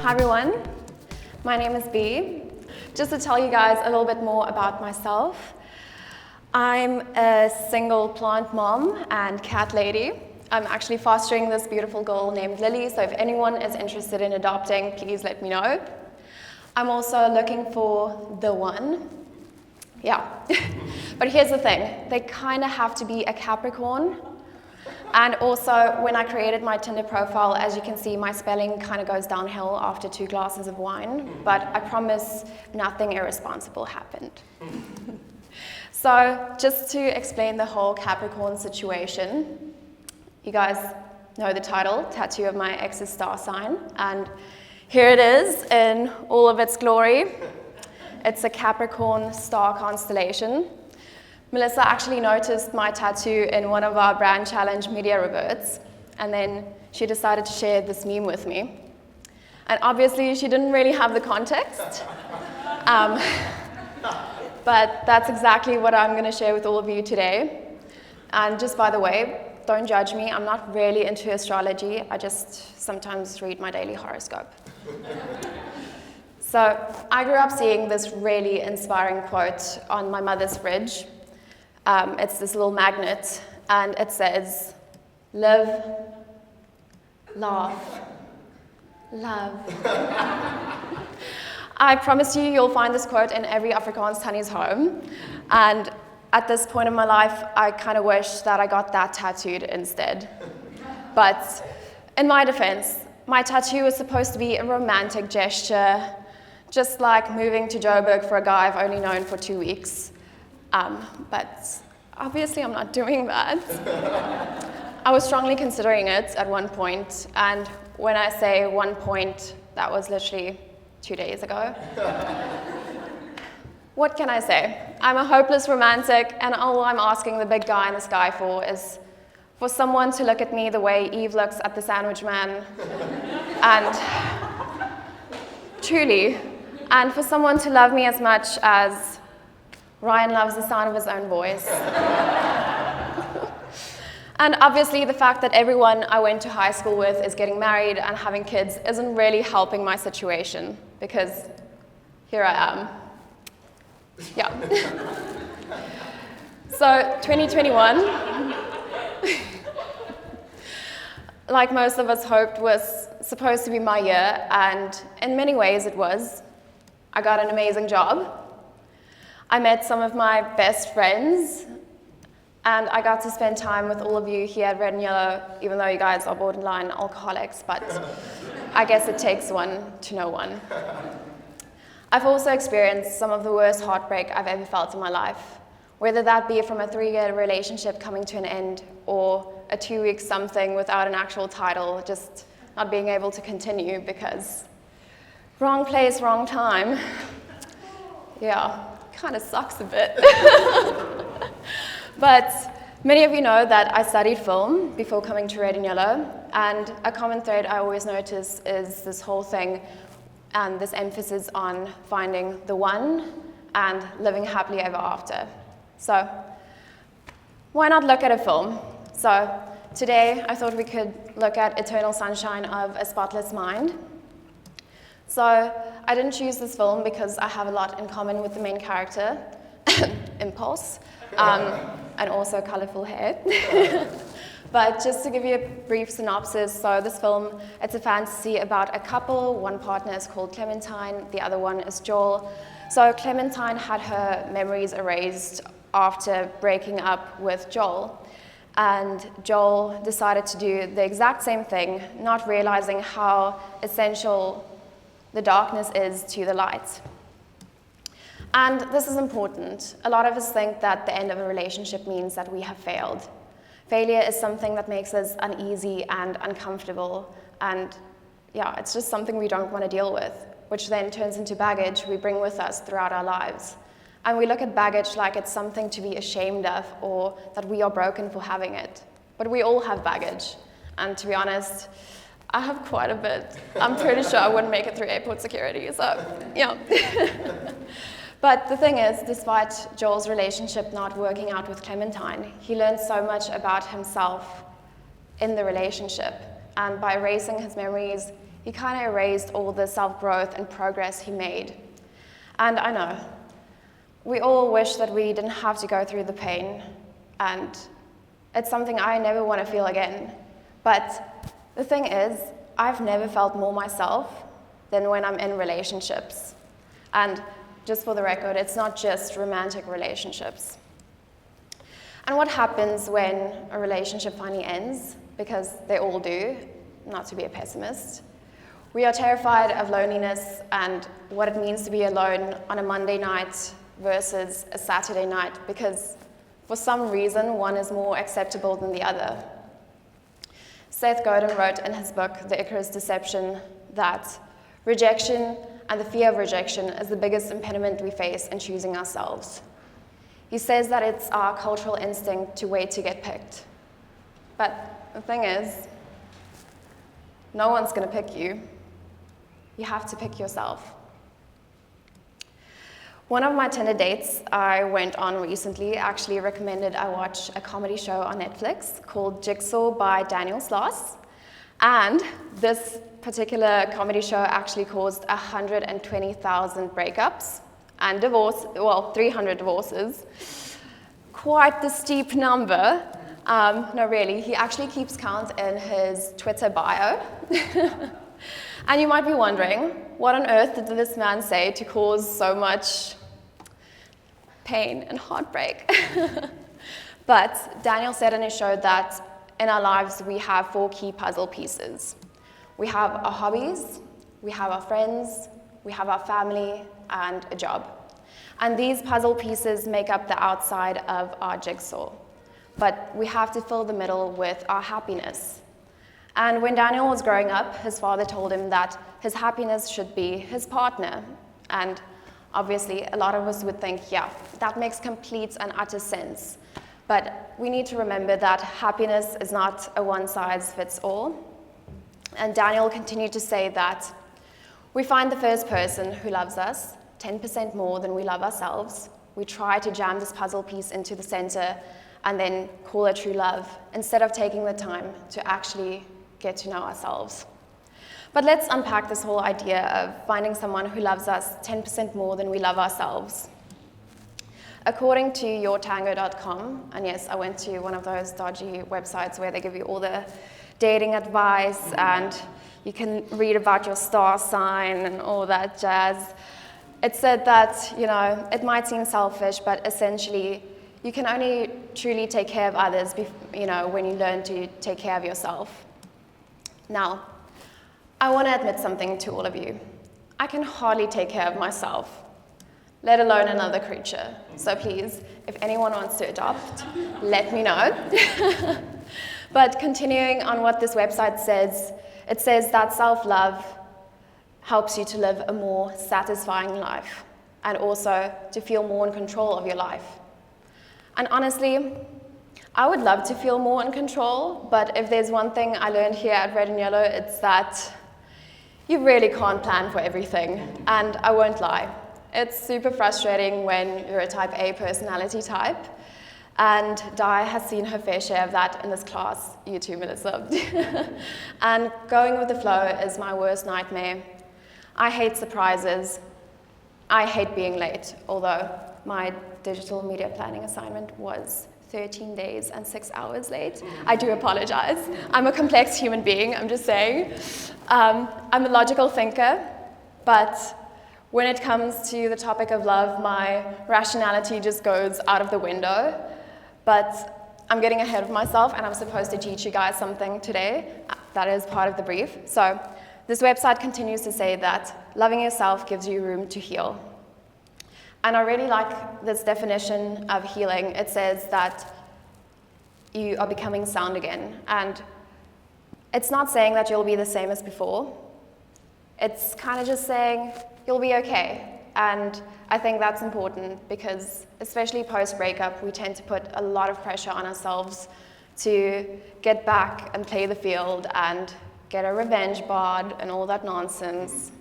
Hi everyone, my name is Bea. Just to tell you guys a little bit more about myself, I'm a single plant mom and cat lady. I'm actually fostering this beautiful girl named Lily, so if anyone is interested in adopting, please let me know. I'm also looking for the one. Yeah, but here's the thing, they kind of have to be a Capricorn. And also, when I created my Tinder profile, as you can see, my spelling kind of goes downhill after 2 glasses of wine, but I promise nothing irresponsible happened. So, just to explain the whole Capricorn situation, you guys know the title, Tattoo of My Ex's Star Sign, and here it is in all of its glory. It's a Capricorn star constellation. Melissa actually noticed my tattoo in one of our brand challenge media reverts, and then she decided to share this meme with me. And obviously, she didn't really have the context, but that's exactly what I'm going to share with all of you today. And just by the way, don't judge me, I'm not really into astrology, I just sometimes read my daily horoscope. So I grew up seeing this really inspiring quote on my mother's fridge. It's this little magnet, and it says, live, laugh, love. I promise you'll find this quote in every Afrikaans tannie's home, and at this point in my life, I kind of wish that I got that tattooed instead. But in my defense, my tattoo was supposed to be a romantic gesture, just like moving to Joburg for a guy I've only known for 2 weeks. But obviously I'm not doing that. I was strongly considering it at one point, and when I say one point, that was literally 2 days ago. What can I say? I'm a hopeless romantic, and all I'm asking the big guy in the sky for is for someone to look at me the way Eve looks at the sandwich man, and truly, and for someone to love me as much as Ryan loves the sound of his own voice. And obviously the fact that everyone I went to high school with is getting married and having kids isn't really helping my situation, because here I am. Yeah. So 2021, like most of us hoped, was supposed to be my year, and in many ways it was. I got an amazing job. I met some of my best friends, and I got to spend time with all of you here at Red and Yellow, even though you guys are borderline alcoholics, but I guess it takes one to know one. I've also experienced some of the worst heartbreak I've ever felt in my life, whether that be from a 3-year relationship coming to an end, or a 2-week something without an actual title, just not being able to continue because wrong place, wrong time. Yeah. Kind of sucks a bit. But many of you know that I studied film before coming to Red and Yellow, and a common thread I always notice is this whole thing and this emphasis on finding the one and living happily ever after. So why not look at a film? So today I thought we could look at Eternal Sunshine of a Spotless Mind. So I didn't choose this film because I have a lot in common with the main character, Impulse, and also colorful hair. But just to give you a brief synopsis, so this film, it's a fantasy about a couple. One partner is called Clementine, the other one is Joel. So Clementine had her memories erased after breaking up with Joel. And Joel decided to do the exact same thing, not realizing how essential the darkness is to the light. And this is important. A lot of us think that the end of a relationship means that we have failed. Failure is something that makes us uneasy and uncomfortable, and yeah, it's just something we don't want to deal with, which then turns into baggage we bring with us throughout our lives. And we look at baggage like it's something to be ashamed of, or that we are broken for having it. But we all have baggage, and to be honest, I have quite a bit. I'm pretty sure I wouldn't make it through airport security, so yeah. But the thing is, despite Joel's relationship not working out with Clementine, he learned so much about himself in the relationship. And by erasing his memories, he kind of erased all the self-growth and progress he made. And I know, we all wish that we didn't have to go through the pain, and it's something I never want to feel again. But the thing is, I've never felt more myself than when I'm in relationships. And just for the record, it's not just romantic relationships. And what happens when a relationship finally ends, because they all do, not to be a pessimist, we are terrified of loneliness and what it means to be alone on a Monday night versus a Saturday night, because for some reason, one is more acceptable than the other. Seth Godin wrote in his book, The Icarus Deception, that rejection and the fear of rejection is the biggest impediment we face in choosing ourselves. He says that it's our cultural instinct to wait to get picked. But the thing is, no one's going to pick you. You have to pick yourself. One of my Tinder dates I went on recently actually recommended I watch a comedy show on Netflix called Jigsaw by Daniel Sloss. And this particular comedy show actually caused 120,000 breakups and 300 divorces. Quite the steep number. No, really, he actually keeps count in his Twitter bio. And you might be wondering, what on earth did this man say to cause so much pain and heartbreak? But Daniel said in his show that in our lives we have 4 key puzzle pieces. We have our hobbies, we have our friends, we have our family, and a job. And these puzzle pieces make up the outside of our jigsaw. But we have to fill the middle with our happiness. And when Daniel was growing up, his father told him that his happiness should be his partner. And obviously, a lot of us would think, yeah, that makes complete and utter sense. But we need to remember that happiness is not a one-size-fits-all. And Daniel continued to say that we find the first person who loves us 10% more than we love ourselves. We try to jam this puzzle piece into the center and then call it true love, instead of taking the time to actually get to know ourselves. But let's unpack this whole idea of finding someone who loves us 10% more than we love ourselves. According to yourtango.com, and yes, I went to one of those dodgy websites where they give you all the dating advice and you can read about your star sign and all that jazz. It said that, it might seem selfish, but essentially you can only truly take care of others, when you learn to take care of yourself. Now, I want to admit something to all of you. I can hardly take care of myself, let alone another creature. So please, if anyone wants to adopt, let me know. But continuing on what this website says, it says that self-love helps you to live a more satisfying life and also to feel more in control of your life. And honestly, I would love to feel more in control, but if there's one thing I learned here at Red and Yellow, it's that you really can't plan for everything. And I won't lie, it's super frustrating when you're a type A personality type. And Di has seen her fair share of that in this class, you too, Melissa. And going with the flow is my worst nightmare. I hate surprises. I hate being late, although my digital media planning assignment was 13 days and 6 hours late. I do apologize. I'm a complex human being, I'm just saying. I'm a logical thinker, but when it comes to the topic of love, my rationality just goes out of the window. But I'm getting ahead of myself, and I'm supposed to teach you guys something today. That is part of the brief. So this website continues to say that loving yourself gives you room to heal. And I really like this definition of healing. It says that you are becoming sound again. And it's not saying that you'll be the same as before. It's kind of just saying you'll be okay. And I think that's important because, especially post-breakup, we tend to put a lot of pressure on ourselves to get back and play the field and get a revenge bod and all that nonsense.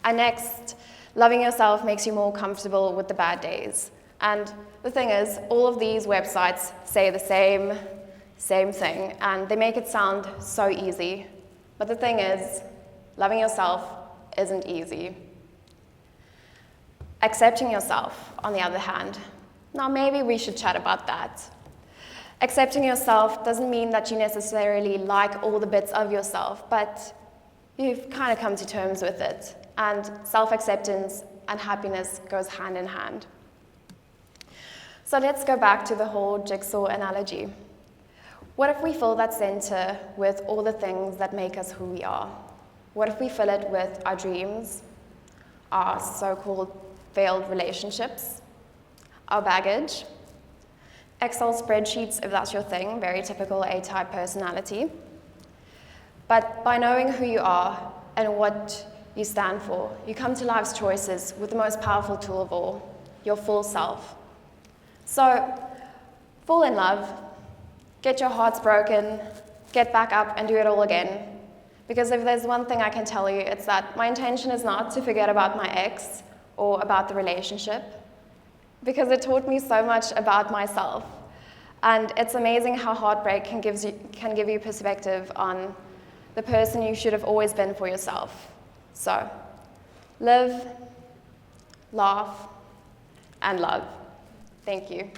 And next, loving yourself makes you more comfortable with the bad days. And the thing is, all of these websites say the same thing, and they make it sound so easy. But the thing is, Loving yourself isn't easy. Accepting yourself, on the other hand, now maybe we should chat about that. Accepting yourself doesn't mean that you necessarily like all the bits of yourself, but you've kind of come to terms with it. And self-acceptance and happiness goes hand in hand. So let's go back to the whole jigsaw analogy. What if we fill that center with all the things that make us who we are? What if we fill it with our dreams, our so-called failed relationships, our baggage, Excel spreadsheets if that's your thing, very typical A-type personality. But by knowing who you are and what you stand for, you come to life's choices with the most powerful tool of all, your full self. So, fall in love, get your hearts broken, get back up and do it all again. Because if there's one thing I can tell you, it's that my intention is not to forget about my ex or about the relationship, because it taught me so much about myself. And it's amazing how heartbreak can give you perspective on the person you should have always been for yourself. So, live, laugh, and love. Thank you.